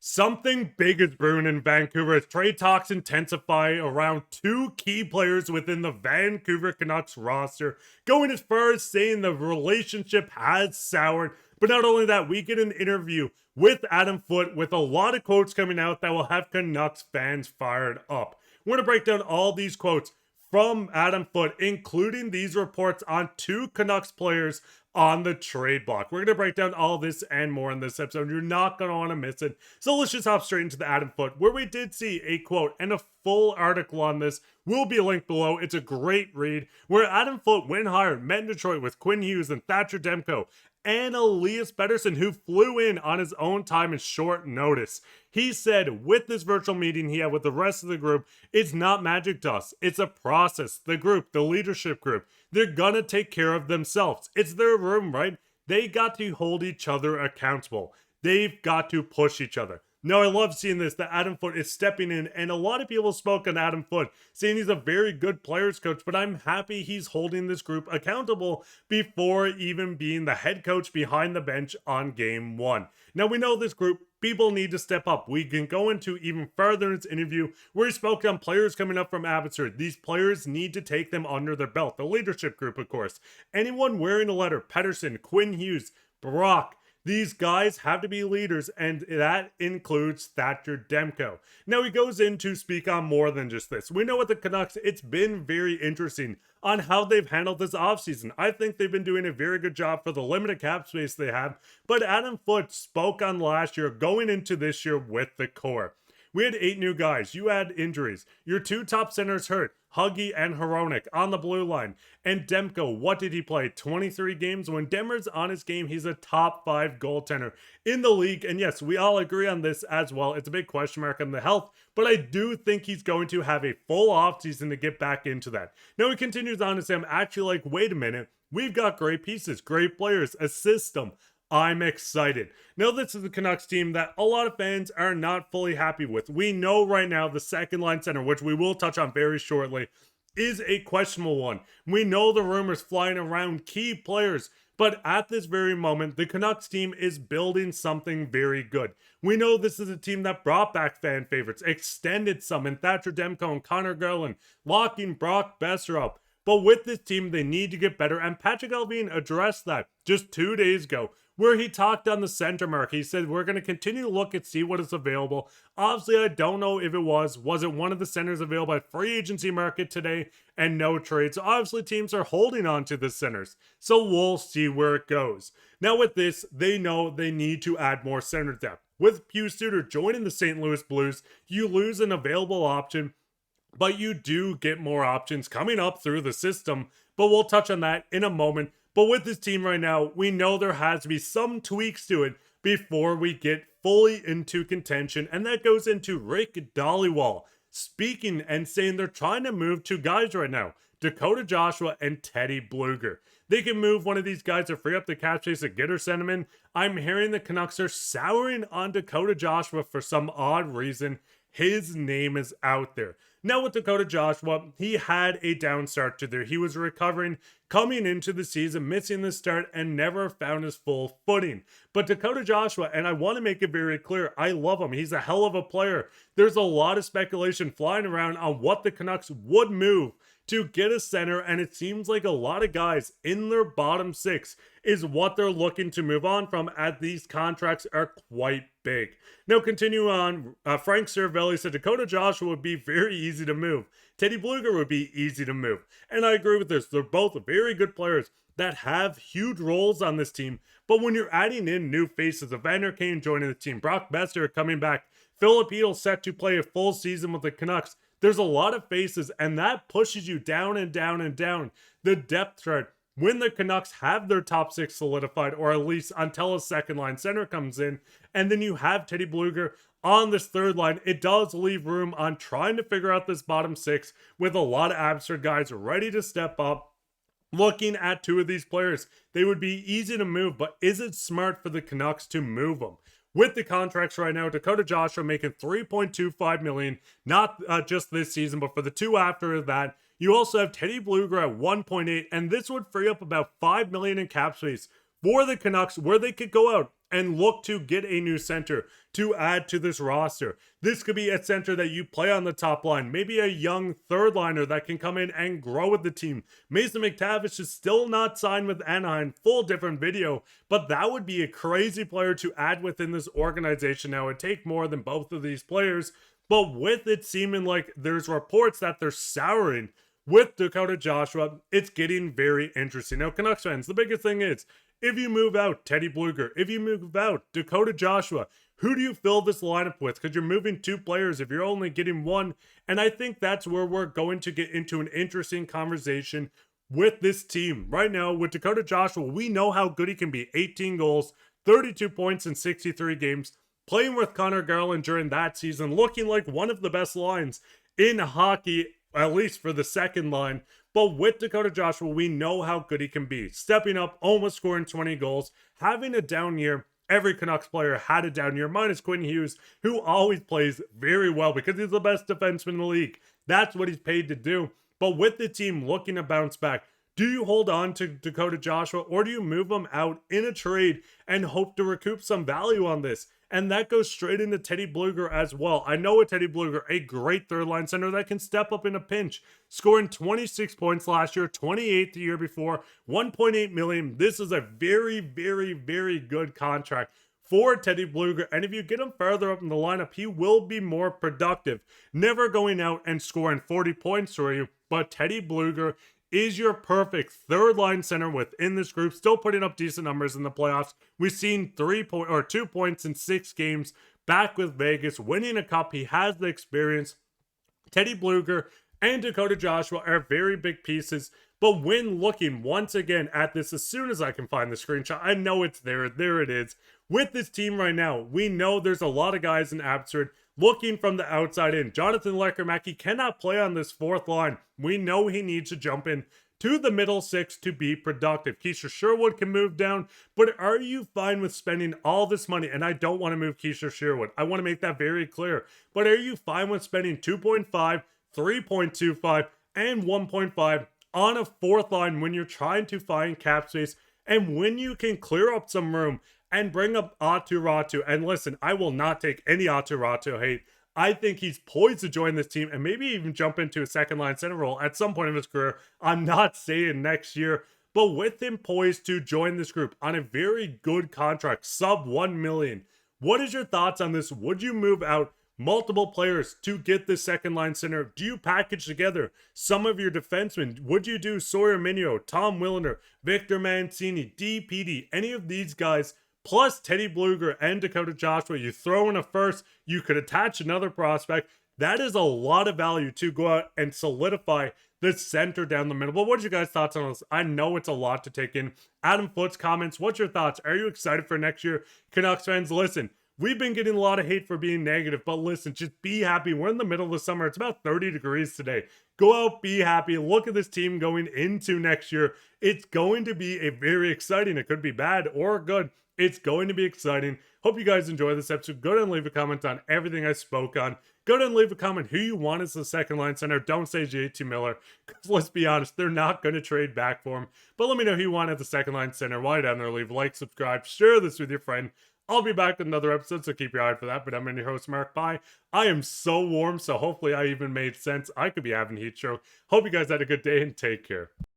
Something big is brewing in Vancouver as trade talks intensify around two key players within the Vancouver Canucks roster, going as far as saying the relationship has soured. But not only that, we get an interview with Adam Foote with a lot of quotes coming out that will have Canucks fans fired up. We're going to break down all these quotes from Adam Foote, including these reports on two Canucks players on the trade block. We're going to break down all this and more in this episode. You're not going to want to miss it. So let's just hop straight into the Adam Foote, where we did see a quote and a full article on this will be linked below. It's a great read, where Adam Foote, when hired, met in Detroit with Quinn Hughes and Thatcher Demko and Elias Pettersson, who flew in on his own time and short notice. He said with this virtual meeting he had with the rest of the group, it's not magic dust. It's a process. The group, the leadership group, they're gonna take care of themselves. It's their room, right? They got to hold each other accountable. They've got to push each other. No, I love seeing this, that Adam Foote is stepping in, and a lot of people spoke on Adam Foote, saying he's a very good players coach, but I'm happy he's holding this group accountable before even being the head coach behind the bench on game one. Now, we know this group, people need to step up. We can go into even further in this interview where he spoke on players coming up from Abbotsford. These players need to take them under their belt. The leadership group, of course. Anyone wearing a letter, Pettersson, Quinn Hughes, Brock, these guys have to be leaders, and that includes Thatcher Demko. Now, he goes in to speak on more than just this. We know with the Canucks, it's been very interesting on how they've handled this offseason. I think they've been doing a very good job for the limited cap space they have, but Adam Foote spoke on last year going into this year with the core. We had 8 new guys. You had injuries. Your 2 top centers hurt, Huggy and Hronek on the blue line. And Demko, what did he play? 23 games? When Demmer's on his game, he's a top 5 goaltender in the league. And yes, we all agree on this as well. It's a big question mark on the health, but I do think he's going to have a full offseason to get back into that. Now he continues on to say, I'm actually like, wait a minute. We've got great pieces, great players, a system. I'm excited. Now, this is the Canucks team that a lot of fans are not fully happy with. We know right now the second line center, which we will touch on very shortly, is a questionable one. We know the rumors flying around key players, but at this very moment, the Canucks team is building something very good. We know this is a team that brought back fan favorites, extended some in Thatcher Demko and Conor Garland, locking Brock Boeser up. But with this team, they need to get better, and Patrik Allvin addressed that just 2 days ago, where he talked on the center mark. He said, we're going to continue to look and see what is available. Obviously, I don't know if it was it one of the centers available at free agency market today and no trade. So obviously teams are holding on to the centers. So we'll see where it goes. Now with this, they know they need to add more center depth. With Pius Suter joining the St. Louis Blues, you lose an available option, but you do get more options coming up through the system. But we'll touch on that in a moment. But with this team right now, we know there has to be some tweaks to it before we get fully into contention. And that goes into Rick Dhaliwal speaking and saying they're trying to move 2 guys right now, Dakota Joshua and Teddy Blueger. They can move one of these guys to free up the cap space to get her sentiment. I'm hearing the Canucks are souring on Dakota Joshua for some odd reason. His name is out there. Now with Dakota Joshua, he had a down start to there. He was recovering coming into the season, missing the start, and never found his full footing. But Dakota Joshua, and I want to make it very clear, I love him. He's a hell of a player. There's a lot of speculation flying around on what the Canucks would move to get a center, and it seems like a lot of guys in their bottom 6 is what they're looking to move on from, as these contracts are quite big. Now continue on, Frank Cervelli said Dakota Joshua would be very easy to move. Teddy Blueger would be easy to move. And I agree with this. They're both very good players that have huge roles on this team. But when you're adding in new faces, Evander Kane joining the team, Brock Boeser coming back, Filip Hronek set to play a full season with the Canucks, there's a lot of faces, and that pushes you down and down and down the depth chart when the Canucks have their top 6 solidified, or at least until a second line center comes in, and then you have Teddy Blueger on this third line. It does leave room on trying to figure out this bottom 6 with a lot of Abbotsford guys ready to step up. Looking at 2 of these players, they would be easy to move, but is it smart for the Canucks to move them? With the contracts right now, Dakota Joshua making $3.25 million, not just this season, but for the 2 after that. You also have Teddy Blueger at 1.8, and this would free up about $5 million in cap space for the Canucks, where they could go out and look to get a new center to add to this roster. This could be a center that you play on the top line, maybe a young third liner that can come in and grow with the team. Mason McTavish is still not signed with Anaheim, full different video, but that would be a crazy player to add within this organization. Now, it would take more than both of these players, but with it seeming like there's reports that they're souring with Dakota Joshua, it's getting very interesting. Now, Canucks fans, the biggest thing is, if you move out Teddy Blueger, if you move out Dakota Joshua, who do you fill this lineup with? Because you're moving two players if you're only getting one. And I think that's where we're going to get into an interesting conversation with this team. Right now, with Dakota Joshua, we know how good he can be. 18 goals, 32 points in 63 games. Playing with Conor Garland during that season, looking like one of the best lines in hockey, at least for the second line. But with Dakota Joshua, we know how good he can be. Stepping up, almost scoring 20 goals, having a down year. Every Canucks player had a down year, minus Quinn Hughes, who always plays very well because he's the best defenseman in the league. That's what he's paid to do. But with the team looking to bounce back, do you hold on to Dakota Joshua or do you move him out in a trade and hope to recoup some value on this? And that goes straight into Teddy Blueger as well. I know with Teddy Blueger, a great third line center that can step up in a pinch, scoring 26 points last year, 28 the year before, 1.8 million. This is a very, very, very good contract for Teddy Blueger. And if you get him further up in the lineup, he will be more productive. Never going out and scoring 40 points for you, but Teddy Blueger is your perfect third line center within this group, still putting up decent numbers in the playoffs. We've seen 2 points in 6 games back with Vegas, winning a cup. He has the experience. Teddy Blueger and Dakota Joshua are very big pieces. But when looking once again at this, as soon as I can find the screenshot, I know it's there. There it is. With this team right now, we know there's a lot of guys in Abbotsford looking from the outside in. Jonathan Lekkerimäki cannot play on this fourth line. We know he needs to jump in to the middle six to be productive. Keisha Sherwood can move down, but are you fine with spending all this money? And I don't want to move Keisha Sherwood. I want to make that very clear. But are you fine with spending 2.5, 3.25, and 1.5 on a fourth line when you're trying to find cap space and when you can clear up some room and bring up Aatu Räty? And listen, I will not take any Aatu Räty hate. I think he's poised to join this team and maybe even jump into a second line center role at some point in his career. I'm not saying next year, but with him poised to join this group on a very good contract, sub 1 million. What is your thoughts on this? Would you move out multiple players to get the second line center? Do you package together some of your defensemen? Would you do Sawyer Minio, Tom Williner, Victor Mancini, DPD, any of these guys, plus Teddy Blueger and Dakota Joshua? You throw in a first, you could attach another prospect. That is a lot of value to go out and solidify the center down the middle. But what's your guys' thoughts on this? I know it's a lot to take in. Adam Foote's comments, what's your thoughts? Are you excited for next year? Canucks fans, listen, we've been getting a lot of hate for being negative, but listen, just be happy. We're in the middle of the summer. It's about 30 degrees today. Go out, be happy. Look at this team going into next year. It's going to be a very exciting. It could be bad or good. It's going to be exciting. Hope you guys enjoy this episode. Go ahead and leave a comment on everything I spoke on. Go ahead and leave a comment who you want as the second line center. Don't say JT Miller, because let's be honest, they're not going to trade back for him. But let me know who you want as the second line center. While you're down there, leave a like, subscribe, share this with your friend. I'll be back with another episode, so keep your eye out for that. But I'm your host, Mark Pye. I am so warm, so hopefully I even made sense. I could be having heat stroke. Hope you guys had a good day and take care.